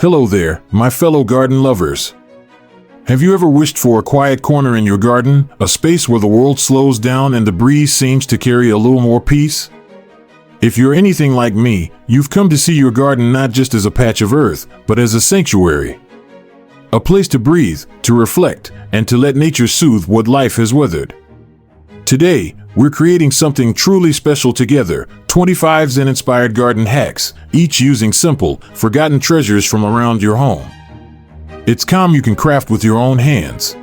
Hello there, my fellow garden lovers. Have you ever wished for a quiet corner in your garden, a space where the world slows down and the breeze seems to carry a little more peace? If you're anything like me, you've come to see your garden not just as a patch of earth, but as a sanctuary. A place to breathe, to reflect, and to let nature soothe what life has weathered. Today, we're creating something truly special together, 25 Zen-inspired garden hacks, each using simple, forgotten treasures from around your home. It's calm you can craft with your own hands.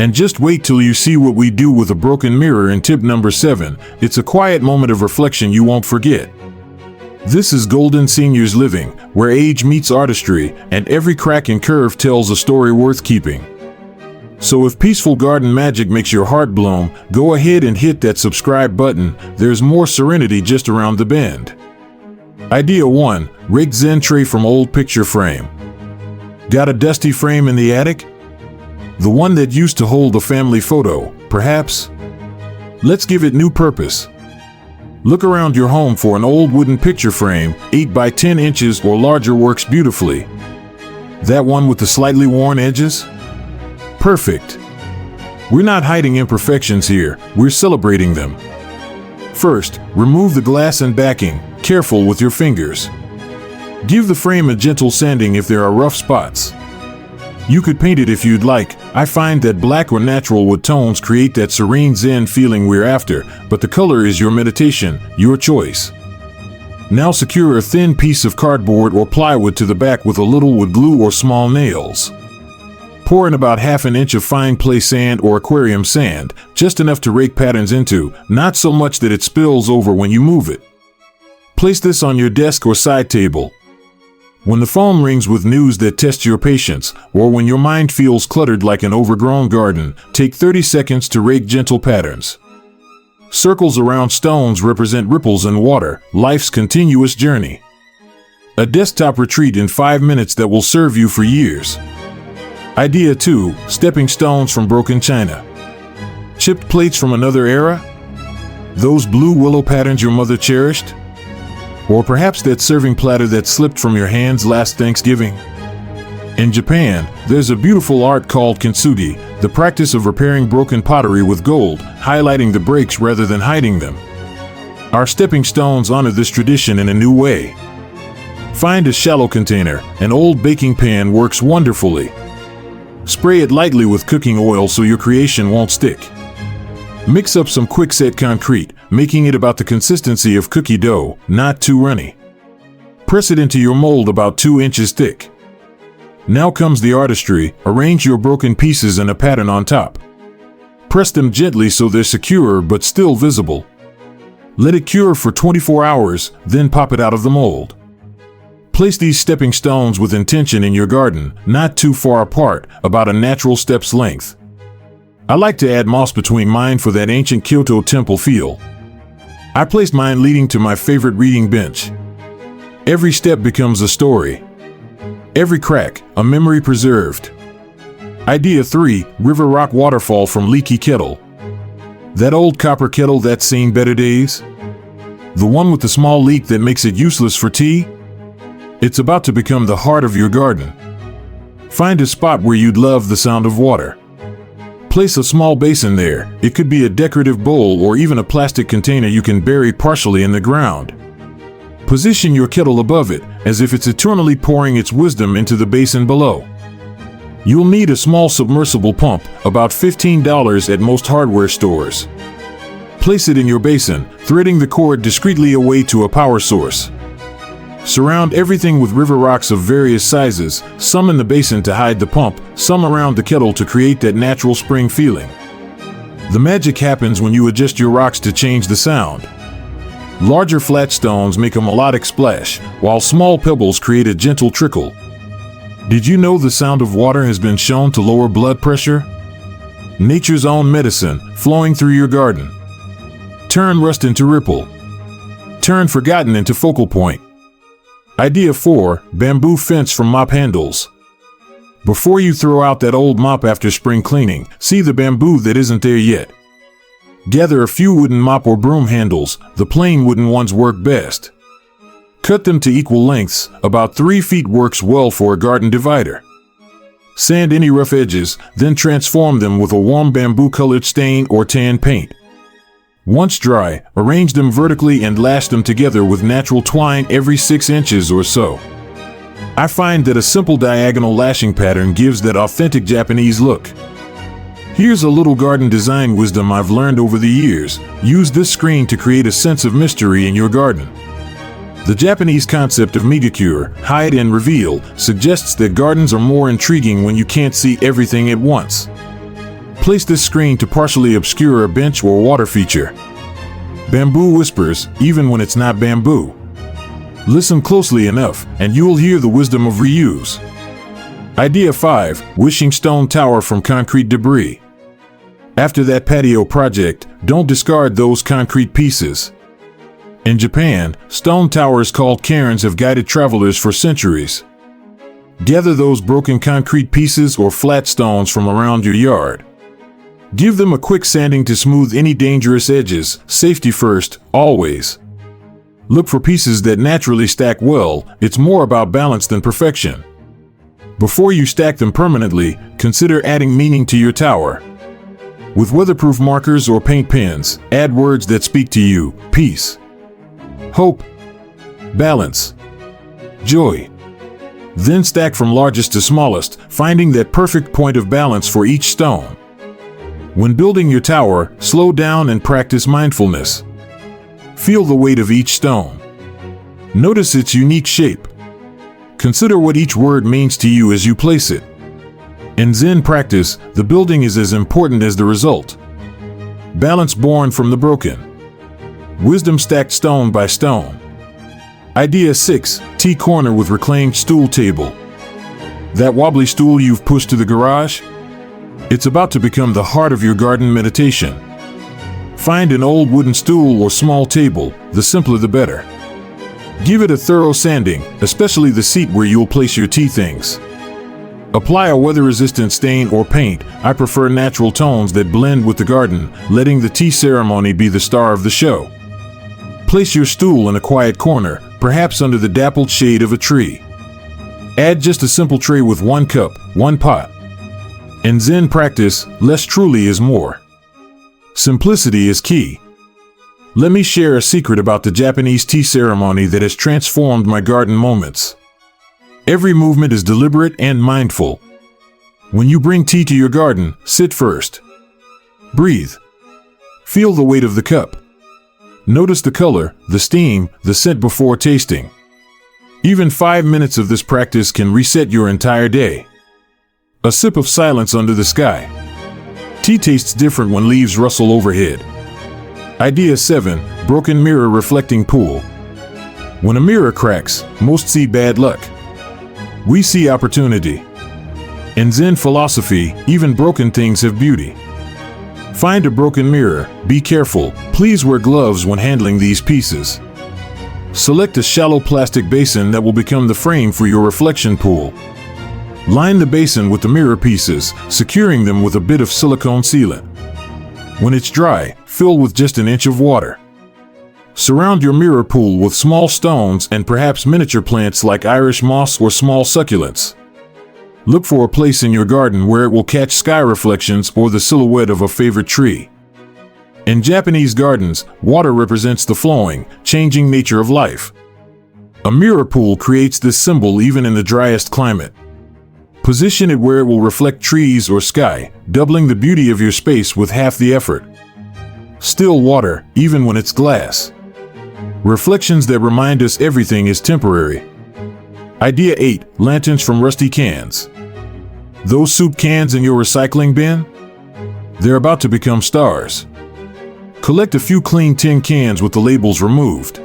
And just wait till you see what we do with a broken mirror in tip number 7. It's a quiet moment of reflection you won't forget. This is GoldenSeniors-Living, where age meets artistry, and every crack and curve tells a story worth keeping. So if peaceful garden magic makes your heart bloom, go ahead and hit that subscribe button. There's more serenity just around the bend. Idea 1. Rake Zen Tray from old picture frame. Got a dusty frame in the attic? The one that used to hold a family photo, perhaps? Let's give it new purpose. Look around your home for an old wooden picture frame, 8 by 10 inches or larger works beautifully. That one with the slightly worn edges? Perfect. We're not hiding imperfections here, we're celebrating them. First, remove the glass and backing, careful with your fingers. Give the frame a gentle sanding if there are rough spots. You could paint it if you'd like. I find that black or natural wood tones create that serene Zen feeling we're after, but the color is your meditation, your choice. Now secure a thin piece of cardboard or plywood to the back with a little wood glue or small nails. Pour in about ½ an inch of fine play sand or aquarium sand, just enough to rake patterns into, not so much that it spills over when you move it. Place this on your desk or side table. When the phone rings with news that tests your patience, or when your mind feels cluttered like an overgrown garden, take 30 seconds to rake gentle patterns. Circles around stones represent ripples in water, life's continuous journey. A desktop retreat in 5 minutes that will serve you for years. Idea 2. Stepping stones from broken china. Chipped plates from another era? Those blue willow patterns your mother cherished? Or perhaps that serving platter that slipped from your hands last Thanksgiving? In Japan, there's a beautiful art called kintsugi, the practice of repairing broken pottery with gold, highlighting the breaks rather than hiding them. Our stepping stones honor this tradition in a new way. Find a shallow container. An old baking pan works wonderfully. Spray it lightly with cooking oil so your creation won't stick. Mix up some quickset concrete, making it about the consistency of cookie dough, not too runny. Press it into your mold about 2 inches thick. Now comes the artistry. Arrange your broken pieces in a pattern on top. Press them gently so they're secure but still visible. Let it cure for 24 hours, then pop it out of the mold. Place these stepping stones with intention in your garden, not too far apart, about a natural step's length. I like to add moss between mine for that ancient Kyoto temple feel. I placed mine leading to my favorite reading bench. Every step becomes a story. Every crack, a memory preserved. Idea 3. River Rock Waterfall from Leaky Kettle. That old copper kettle that's seen better days? The one with the small leak that makes it useless for tea? It's about to become the heart of your garden. Find a spot where you'd love the sound of water. Place a small basin there. It could be a decorative bowl or even a plastic container you can bury partially in the ground. Position your kettle above it, as if it's eternally pouring its wisdom into the basin below. You'll need a small submersible pump, about $15 at most hardware stores. Place it in your basin, threading the cord discreetly away to a power source. Surround everything with river rocks of various sizes, some in the basin to hide the pump, some around the kettle to create that natural spring feeling. The magic happens when you adjust your rocks to change the sound. Larger flat stones make a melodic splash, while small pebbles create a gentle trickle. Did you know the sound of water has been shown to lower blood pressure? Nature's own medicine, flowing through your garden. Turn rust into ripple. Turn forgotten into focal point. Idea 4. Bamboo fence from mop handles. Before you throw out that old mop after spring cleaning, see the bamboo that isn't there yet. Gather a few wooden mop or broom handles. The plain wooden ones work best. Cut them to equal lengths, about 3 feet works well for a garden divider. Sand any rough edges, then transform them with a warm bamboo-colored stain or tan paint. Once dry, arrange them vertically and lash them together with natural twine every 6 inches or so. I find that a simple diagonal lashing pattern gives that authentic Japanese look. Here's a little garden design wisdom I've learned over the years. Use this screen to create a sense of mystery in your garden. The Japanese concept of migakure, hide and reveal, suggests that gardens are more intriguing when you can't see everything at once. Place this screen to partially obscure a bench or water feature. Bamboo whispers, even when it's not bamboo. Listen closely enough, and you'll hear the wisdom of reuse. Idea 5, wishing stone tower from concrete debris. After that patio project, don't discard those concrete pieces. In Japan, stone towers called cairns have guided travelers for centuries. Gather those broken concrete pieces or flat stones from around your yard. Give them a quick sanding to smooth any dangerous edges, safety first, always. Look for pieces that naturally stack well. It's more about balance than perfection. Before you stack them permanently, consider adding meaning to your tower. With weatherproof markers or paint pens, add words that speak to you: peace, hope, balance, joy. Then stack from largest to smallest, finding that perfect point of balance for each stone. When building your tower, slow down and practice mindfulness. Feel the weight of each stone. Notice its unique shape. Consider what each word means to you as you place it. In Zen practice, the building is as important as the result. Balance born from the broken. Wisdom stacked stone by stone. Idea 6, tea corner with reclaimed stool table. That wobbly stool you've pushed to the garage? It's about to become the heart of your garden meditation. Find an old wooden stool or small table, the simpler the better. Give it a thorough sanding, especially the seat where you'll place your tea things. Apply a weather-resistant stain or paint. I prefer natural tones that blend with the garden, letting the tea ceremony be the star of the show. Place your stool in a quiet corner, perhaps under the dappled shade of a tree. Add just a simple tray with 1 cup, 1 pot. In Zen practice, less truly is more. Simplicity is key. Let me share a secret about the Japanese tea ceremony that has transformed my garden moments. Every movement is deliberate and mindful. When you bring tea to your garden, sit first. Breathe. Feel the weight of the cup. Notice the color, the steam, the scent before tasting. Even 5 minutes of this practice can reset your entire day. A sip of silence under the sky. Tea tastes different when leaves rustle overhead. Idea 7, broken mirror reflecting pool. When a mirror cracks, most see bad luck. We see opportunity. In Zen philosophy, even broken things have beauty. Find a broken mirror, be careful, please wear gloves when handling these pieces. Select a shallow plastic basin that will become the frame for your reflection pool. Line the basin with the mirror pieces, securing them with a bit of silicone sealant. When it's dry, fill with just an inch of water. Surround your mirror pool with small stones and perhaps miniature plants like Irish moss or small succulents. Look for a place in your garden where it will catch sky reflections or the silhouette of a favorite tree. In Japanese gardens, water represents the flowing, changing nature of life. A mirror pool creates this symbol even in the driest climate. Position it where it will reflect trees or sky, doubling the beauty of your space with half the effort. Still water, even when it's glass. Reflections that remind us everything is temporary. Idea 8, lanterns from rusty cans. Those soup cans in your recycling bin? They're about to become stars. Collect a few clean tin cans with the labels removed.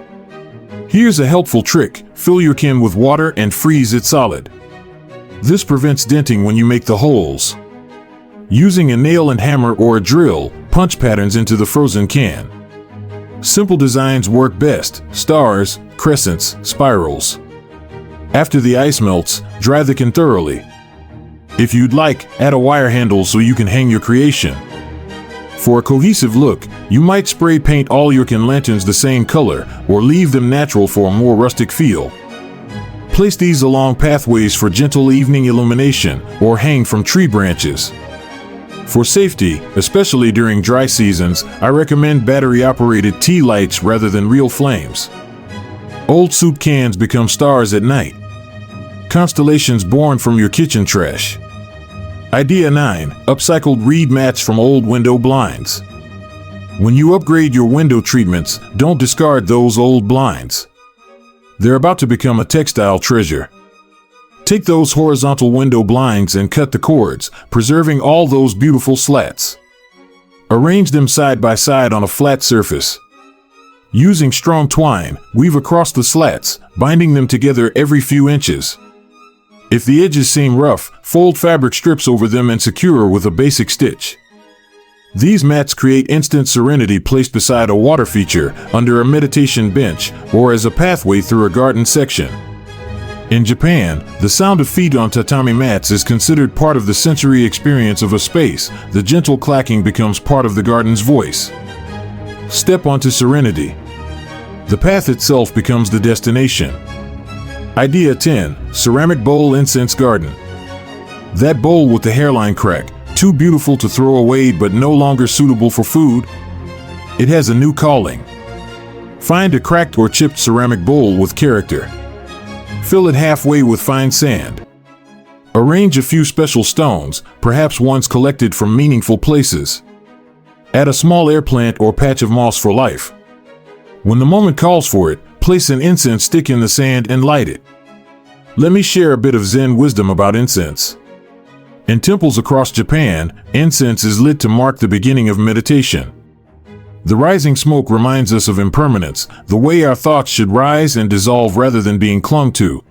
Here's a helpful trick: fill your can with water and freeze it solid. This prevents denting when you make the holes. Using a nail and hammer or a drill, punch patterns into the frozen can. Simple designs work best: stars, crescents, spirals. After the ice melts, dry the can thoroughly. If you'd like, add a wire handle so you can hang your creation. For a cohesive look, You might spray paint all your can lanterns the same color or leave them natural for a more rustic feel. Place these along pathways for gentle evening illumination or hang from tree branches. For safety, especially during dry seasons, I recommend battery-operated tea lights rather than real flames. Old soup cans become stars at night. Constellations born from your kitchen trash. Idea 9. Upcycled reed mats from old window blinds. When you upgrade your window treatments, don't discard those old blinds. They're about to become a textile treasure. Take those horizontal window blinds and cut the cords, preserving all those beautiful slats. Arrange them side by side on a flat surface. Using strong twine, weave across the slats, binding them together every few inches. If the edges seem rough, fold fabric strips over them and secure with a basic stitch. These mats create instant serenity placed beside a water feature, under a meditation bench, or as a pathway through a garden section. In Japan, the sound of feet on tatami mats is considered part of the sensory experience of a space. The gentle clacking becomes part of the garden's voice. Step onto serenity. The path itself becomes the destination. Idea 10. Ceramic bowl incense garden. That bowl with the hairline crack, too beautiful to throw away but no longer suitable for food? It has a new calling. Find a cracked or chipped ceramic bowl with character. Fill it halfway with fine sand. Arrange a few special stones, perhaps ones collected from meaningful places. Add a small air plant or patch of moss for life. When the moment calls for it, place an incense stick in the sand and light it. Let me share a bit of Zen wisdom about incense. In temples across Japan, incense is lit to mark the beginning of meditation. The rising smoke reminds us of impermanence, the way our thoughts should rise and dissolve rather than being clung to.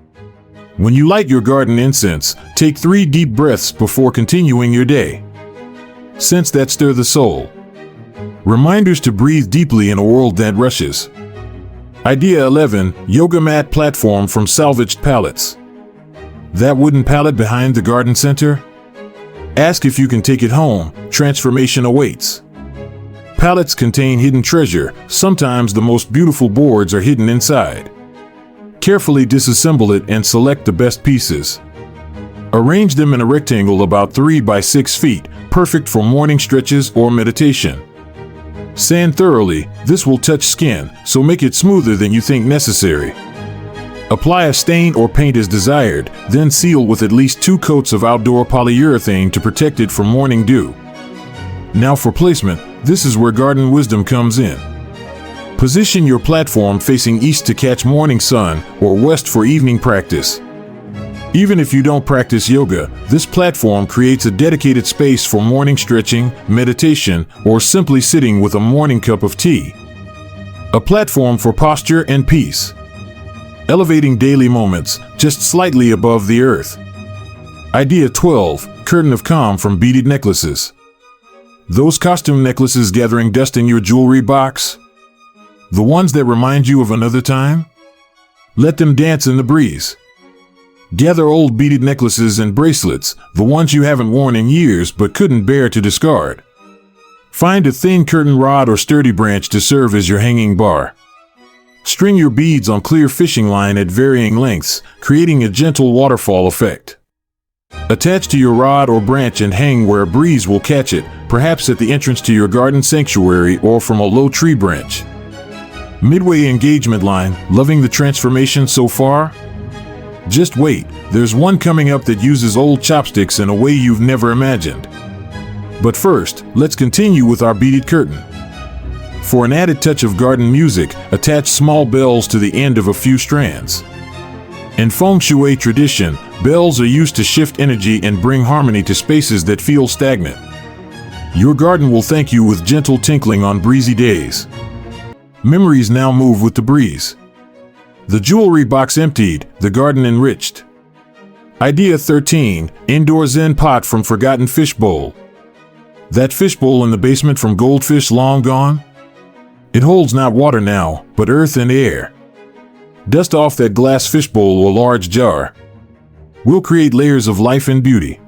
When you light your garden incense, take 3 deep breaths before continuing your day. Scents that stir the soul. Reminders to breathe deeply in a world that rushes. Idea 11. Yoga mat platform from salvaged pallets. That wooden pallet behind the garden center? Ask if you can take it home. Transformation awaits. Pallets contain hidden treasure. Sometimes the most beautiful boards are hidden inside. Carefully disassemble it and select the best pieces. Arrange them in a rectangle about 3 by 6 feet, perfect for morning stretches or meditation. Sand thoroughly. This will touch skin, so make it smoother than you think necessary. Apply a stain or paint as desired, then seal with at least 2 coats of outdoor polyurethane to protect it from morning dew. Now for placement, this is where garden wisdom comes in. Position your platform facing east to catch morning sun or west for evening practice. Even if you don't practice yoga, this platform creates a dedicated space for morning stretching, meditation, or simply sitting with a morning cup of tea. A platform for posture and peace. Elevating daily moments, just slightly above the earth. Idea 12. Curtain of calm from beaded necklaces. Those costume necklaces gathering dust in your jewelry box? The ones that remind you of another time? Let them dance in the breeze. Gather old beaded necklaces and bracelets, the ones you haven't worn in years but couldn't bear to discard. Find a thin curtain rod or sturdy branch to serve as your hanging bar. String your beads on clear fishing line at varying lengths, creating a gentle waterfall effect. Attach to your rod or branch and hang where a breeze will catch it, perhaps at the entrance to your garden sanctuary or from a low tree branch. Midway engagement line, loving the transformation so far? Just wait, there's one coming up that uses old chopsticks in a way you've never imagined. But first, let's continue with our beaded curtain. For an added touch of garden music, attach small bells to the end of a few strands. In feng shui tradition, bells are used to shift energy and bring harmony to spaces that feel stagnant. Your garden will thank you with gentle tinkling on breezy days. Memories now move with the breeze. The jewelry box emptied, the garden enriched. Idea 13. Indoor Zen pot from forgotten fishbowl. That fishbowl in the basement from goldfish long gone? It holds not water now, but earth and air. Dust off that glass fishbowl or large jar. We'll create layers of life and beauty.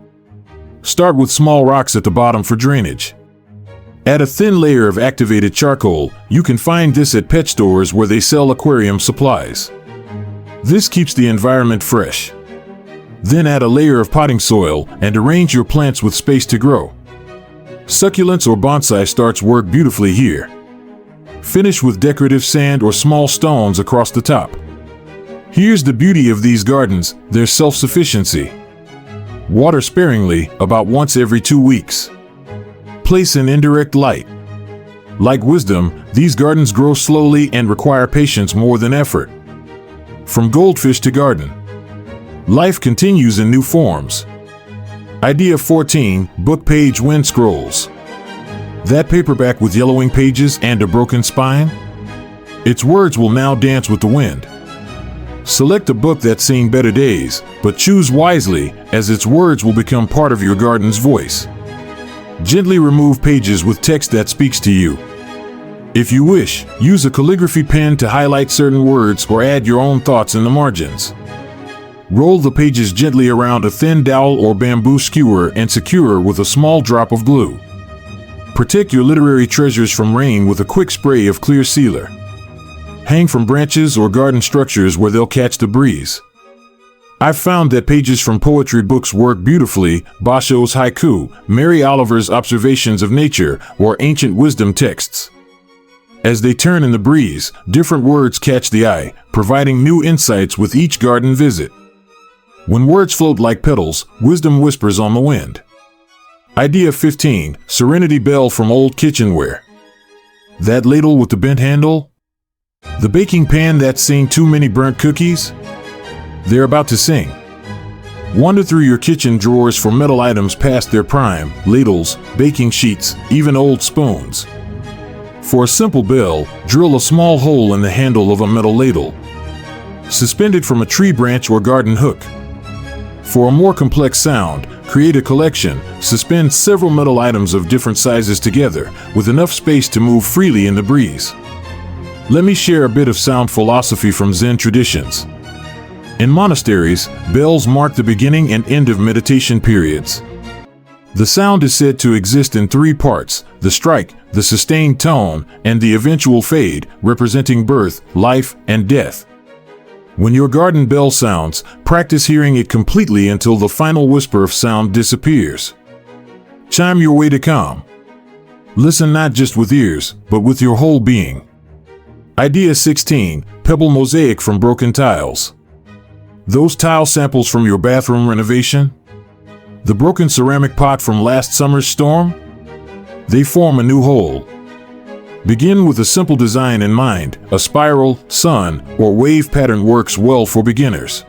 Start with small rocks at the bottom for drainage. Add a thin layer of activated charcoal. You can find this at pet stores where they sell aquarium supplies. This keeps the environment fresh. Then add a layer of potting soil and arrange your plants with space to grow. Succulents or bonsai starts work beautifully here. Finish with decorative sand or small stones across the top. Here's the beauty of these gardens, their self-sufficiency. Water sparingly, about once every 2 weeks. Place in indirect light. Like wisdom, these gardens grow slowly and require patience more than effort. From goldfish to garden, life continues in new forms. Idea 14, book page wind scrolls. That paperback with yellowing pages and a broken spine? Its words will now dance with the wind. Select a book that's seen better days, but choose wisely, as its words will become part of your garden's voice. Gently remove pages with text that speaks to you. If you wish, use a calligraphy pen to highlight certain words or add your own thoughts in the margins. Roll the pages gently around a thin dowel or bamboo skewer and secure with a small drop of glue. Protect your literary treasures from rain with a quick spray of clear sealer. Hang from branches or garden structures where they'll catch the breeze. I've found that pages from poetry books work beautifully, Basho's haiku, Mary Oliver's observations of nature, or ancient wisdom texts. As they turn in the breeze, different words catch the eye, providing new insights with each garden visit. When words float like petals, wisdom whispers on the wind. Idea 15, Serenity Bell from old kitchenware. That ladle with the bent handle? The baking pan that's seen too many burnt cookies? They're about to sing. Wander through your kitchen drawers for metal items past their prime, ladles, baking sheets, even old spoons. For a simple bell, drill a small hole in the handle of a metal ladle. Suspend it from a tree branch or garden hook. For a more complex sound, create a collection. Suspend several metal items of different sizes together, with enough space to move freely in the breeze. Let me share a bit of sound philosophy from Zen traditions. In monasteries, bells mark the beginning and end of meditation periods. The sound is said to exist in 3 parts: the strike, the sustained tone, and the eventual fade, representing birth, life, and death. When your garden bell sounds, practice hearing it completely until the final whisper of sound disappears. Chime your way to calm. Listen not just with ears, but with your whole being. Idea 16, pebble mosaic from broken tiles. Those tile samples from your bathroom renovation? The broken ceramic pot from last summer's storm? They form a new whole. Begin with a simple design in mind. A spiral, sun, or wave pattern works well for beginners.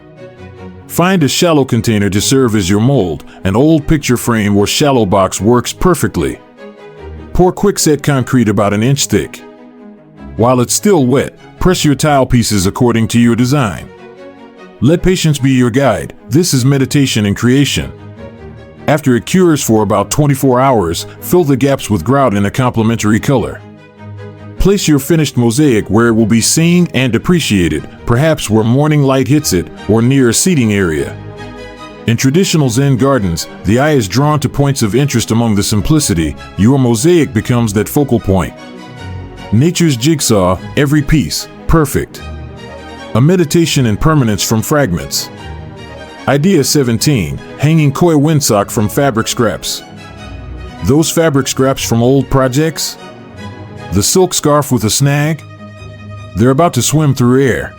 Find a shallow container to serve as your mold. An old picture frame or shallow box works perfectly. Pour quickset concrete about an inch thick. While it's still wet, press your tile pieces according to your design. Let patience be your guide. This is meditation and creation. After it cures for about 24 hours, fill the gaps with grout in a complementary color. Place your finished mosaic where it will be seen and appreciated, perhaps where morning light hits it, or near a seating area. In traditional Zen gardens, the eye is drawn to points of interest. Among the simplicity, your mosaic becomes that focal point. Nature's jigsaw, every piece, perfect. A meditation in permanence from fragments. Idea 17, hanging koi windsock from fabric scraps. Those fabric scraps from old projects? The silk scarf with a snag? They're about to swim through air.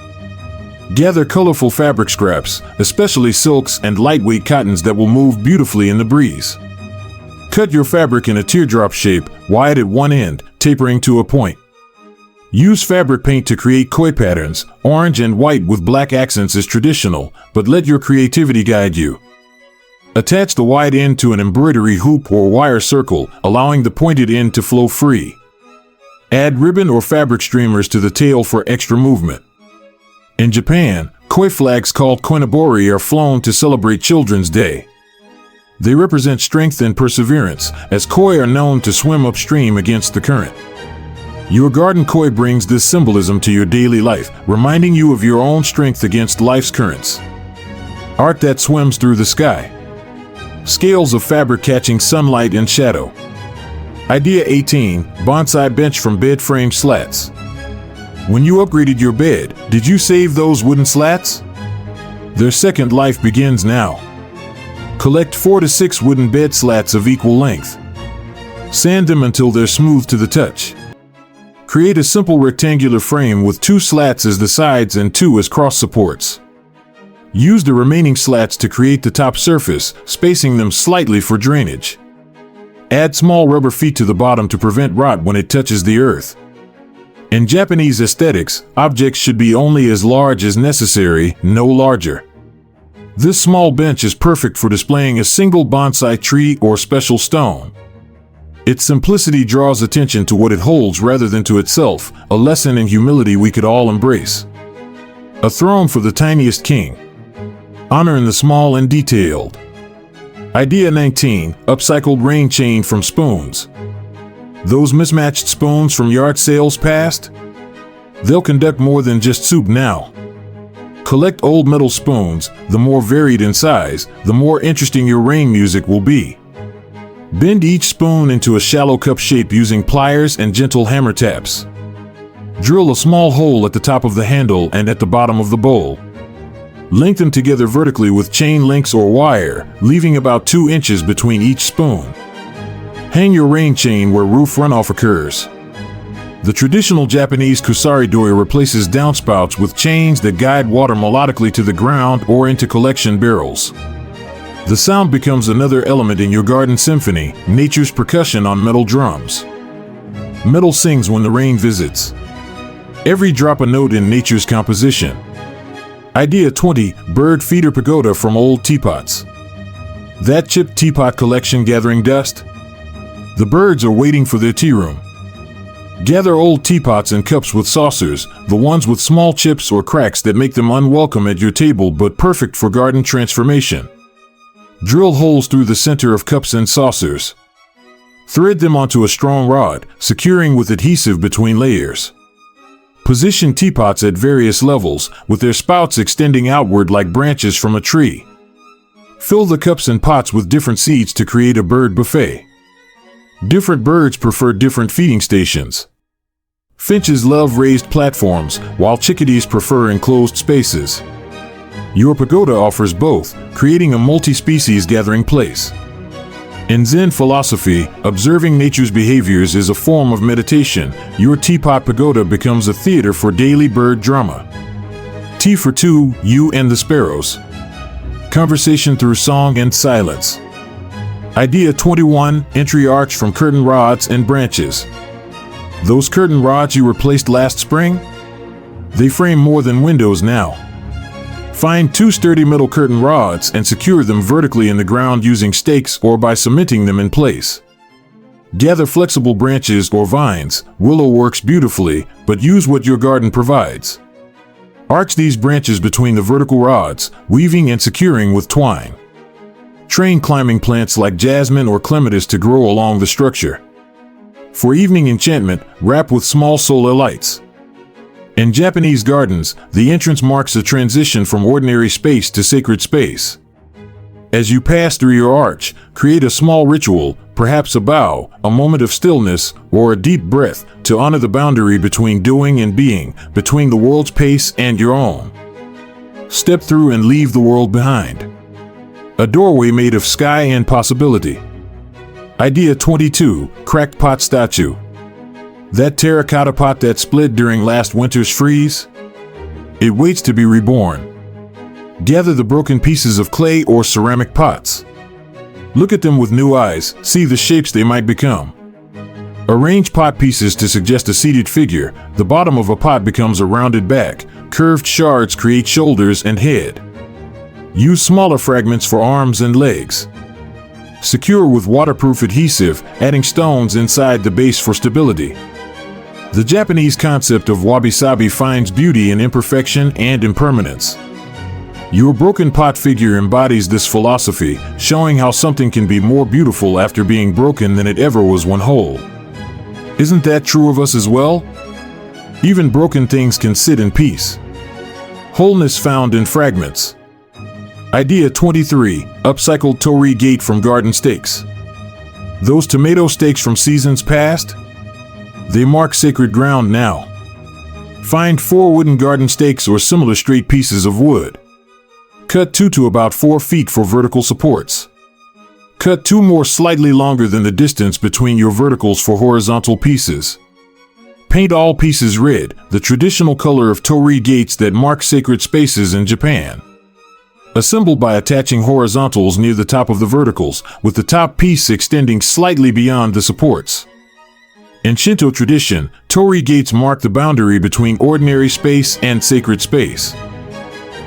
Gather colorful fabric scraps, especially silks and lightweight cottons that will move beautifully in the breeze. Cut your fabric in a teardrop shape, wide at one end, tapering to a point. Use fabric paint to create koi patterns. Orange and white with black accents is traditional, but let your creativity guide you. Attach the wide end to an embroidery hoop or wire circle, allowing the pointed end to flow free. Add ribbon or fabric streamers to the tail for extra movement. In Japan, koi flags called koinobori are flown to celebrate Children's Day. They represent strength and perseverance, as koi are known to swim upstream against the current. Your garden koi brings this symbolism to your daily life, reminding you of your own strength against life's currents. Art that swims through the sky. Scales of fabric catching sunlight and shadow. Idea 18, bonsai bench from bed frame slats. When you upgraded your bed, did you save those wooden slats? Their second life begins now. Collect 4 to 6 wooden bed slats of equal length. Sand them until they're smooth to the touch. Create a simple rectangular frame with 2 slats as the sides and 2 as cross supports. Use the remaining slats to create the top surface, spacing them slightly for drainage. Add small rubber feet to the bottom to prevent rot when it touches the earth. In Japanese aesthetics, objects should be only as large as necessary, no larger. This small bench is perfect for displaying a single bonsai tree or special stone. Its simplicity draws attention to what it holds rather than to itself, a lesson in humility we could all embrace. A throne for the tiniest king. Honor in the small and detailed. Idea 19, upcycled rain chain from spoons. Those mismatched spoons from yard sales past? They'll conduct more than just soup now. Collect old metal spoons. The more varied in size, the more interesting your rain music will be. Bend each spoon into a shallow cup shape using pliers and gentle hammer taps. Drill a small hole at the top of the handle and at the bottom of the bowl. Link them together vertically with chain links or wire, leaving about 2 inches between each spoon. Hang your rain chain where roof runoff occurs. The traditional Japanese kusari-doi replaces downspouts with chains that guide water melodically to the ground or into collection barrels. The sound becomes another element in your garden symphony, nature's percussion on metal drums. Metal sings when the rain visits. Every drop a note in nature's composition. Idea 20, bird feeder pagoda from old teapots. That chipped teapot collection gathering dust? The birds are waiting for their tea room. Gather old teapots and cups with saucers, the ones with small chips or cracks that make them unwelcome at your table but perfect for garden transformation. Drill holes through the center of cups and saucers. Thread them onto a strong rod, securing with adhesive between layers. Position teapots at various levels, with their spouts extending outward like branches from a tree. Fill the cups and pots with different seeds to create a bird buffet. Different birds prefer different feeding stations. Finches love raised platforms, while chickadees prefer enclosed spaces. Your pagoda offers both, creating a multi-species gathering place. In Zen philosophy, observing nature's behaviors is a form of meditation. Your teapot pagoda becomes a theater for daily bird drama. Tea for two, you and the sparrows. Conversation through song and silence. Idea 21, entry arch from curtain rods and branches. Those curtain rods you replaced last spring? They frame more than windows now. Find 2 sturdy metal curtain rods and secure them vertically in the ground using stakes or by cementing them in place. Gather flexible branches or vines. Willow works beautifully, but use what your garden provides. Arch these branches between the vertical rods, weaving and securing with twine. Train climbing plants like jasmine or clematis to grow along the structure. For evening enchantment, wrap with small solar lights. In Japanese gardens, the entrance marks a transition from ordinary space to sacred space. As you pass through your arch, create a small ritual, perhaps a bow, a moment of stillness, or a deep breath, to honor the boundary between doing and being, between the world's pace and your own. Step through and leave the world behind. A doorway made of sky and possibility. Idea 22, cracked pot statue. That terracotta pot that split during last winter's freeze? It waits to be reborn. Gather the broken pieces of clay or ceramic pots. Look at them with new eyes, see the shapes they might become. Arrange pot pieces to suggest a seated figure. The bottom of a pot becomes a rounded back. Curved shards create shoulders and head. Use smaller fragments for arms and legs. Secure with waterproof adhesive, adding stones inside the base for stability. The Japanese concept of wabi-sabi finds beauty in imperfection and impermanence. Your broken pot figure embodies this philosophy, showing how something can be more beautiful after being broken than it ever was when whole. Isn't that true of us as well? Even broken things can sit in peace. Wholeness found in fragments. Idea 23, upcycled tori gate from garden stakes. Those tomato stakes from seasons past? They mark sacred ground now. Find 4 wooden garden stakes or similar straight pieces of wood. Cut 2 to about 4 feet for vertical supports. Cut 2 more slightly longer than the distance between your verticals for horizontal pieces. Paint all pieces red, the traditional color of tori gates that mark sacred spaces in Japan. Assemble by attaching horizontals near the top of the verticals, with the top piece extending slightly beyond the supports. In Shinto tradition, tori gates mark the boundary between ordinary space and sacred space.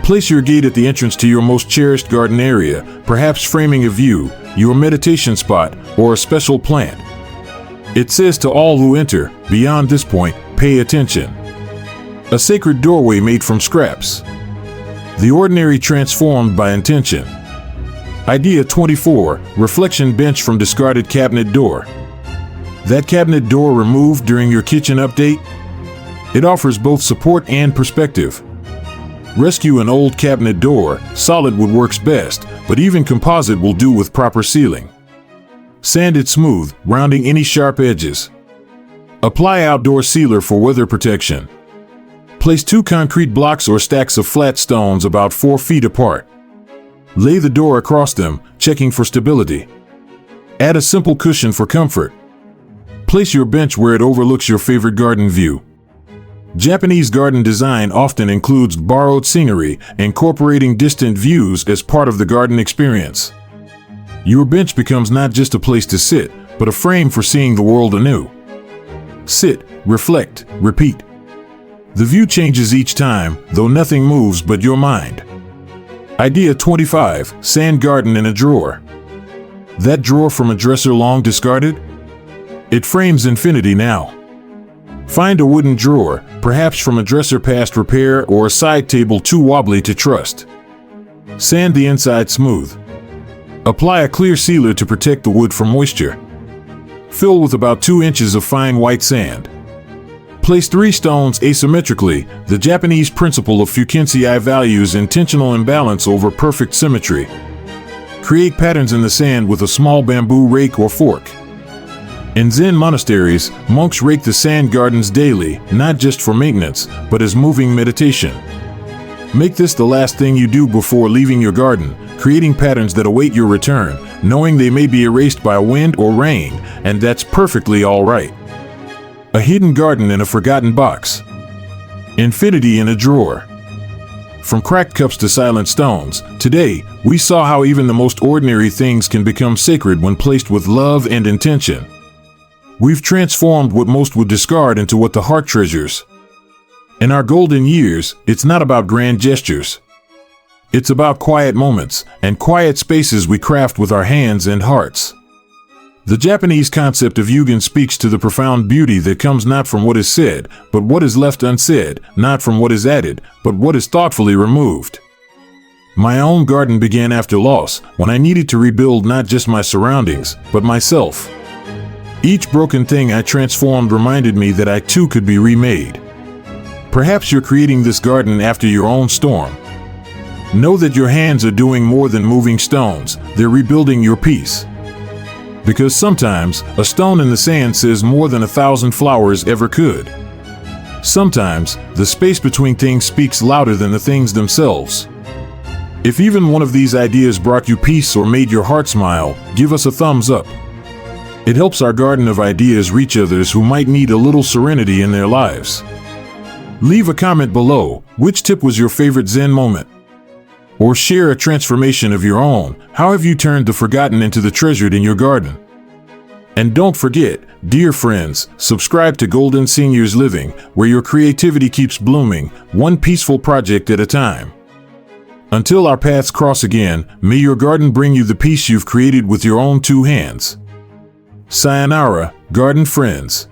Place your gate at the entrance to your most cherished garden area, perhaps framing a view, your meditation spot, or a special plant. It says to all who enter, beyond this point, pay attention. A sacred doorway made from scraps. The ordinary transformed by intention. Idea 24, reflection bench from discarded cabinet door. That cabinet door removed during your kitchen update? It offers both support and perspective. Rescue an old cabinet door, solid wood works best, but even composite will do with proper sealing. Sand it smooth, rounding any sharp edges. Apply outdoor sealer for weather protection. Place 2 concrete blocks or stacks of flat stones about 4 feet apart. Lay the door across them, checking for stability. Add a simple cushion for comfort. Place your bench where it overlooks your favorite garden view. Japanese garden design often includes borrowed scenery, incorporating distant views as part of the garden experience. Your bench becomes not just a place to sit, but a frame for seeing the world anew. Sit, reflect, repeat. The view changes each time, though nothing moves but your mind. Idea 25, sand garden in a drawer. That drawer from a dresser long discarded? It frames infinity now. Find a wooden drawer, perhaps from a dresser past repair or a side table too wobbly to trust. Sand the inside smooth. Apply a clear sealer to protect the wood from moisture. Fill with about 2 inches of fine white sand. Place 3 stones asymmetrically. The Japanese principle of fukinsei values intentional imbalance over perfect symmetry. Create patterns in the sand with a small bamboo rake or fork. In Zen monasteries, monks rake the sand gardens daily, not just for maintenance, but as moving meditation. Make this the last thing you do before leaving your garden, creating patterns that await your return, knowing they may be erased by wind or rain, and that's perfectly all right. A hidden garden in a forgotten box. Infinity in a drawer. From cracked cups to silent stones, today, we saw how even the most ordinary things can become sacred when placed with love and intention. We've transformed what most would discard into what the heart treasures. In our golden years, it's not about grand gestures. It's about quiet moments and quiet spaces we craft with our hands and hearts. The Japanese concept of yugen speaks to the profound beauty that comes not from what is said, but what is left unsaid, not from what is added, but what is thoughtfully removed. My own garden began after loss, when I needed to rebuild not just my surroundings, but myself. Each broken thing I transformed reminded me that I too could be remade. Perhaps you're creating this garden after your own storm. Know that your hands are doing more than moving stones, they're rebuilding your peace. Because sometimes, a stone in the sand says more than 1,000 flowers ever could. Sometimes, the space between things speaks louder than the things themselves. If even one of these ideas brought you peace or made your heart smile, give us a thumbs up. It helps our garden of ideas reach others who might need a little serenity in their lives. Leave a comment below. Which tip was your favorite Zen moment? Or share a transformation of your own. How have you turned the forgotten into the treasured in your garden? And don't forget, dear friends, subscribe to Golden Seniors Living, where your creativity keeps blooming, one peaceful project at a time. Until our paths cross again, may your garden bring you the peace you've created with your own 2 hands. Sayonara, garden friends.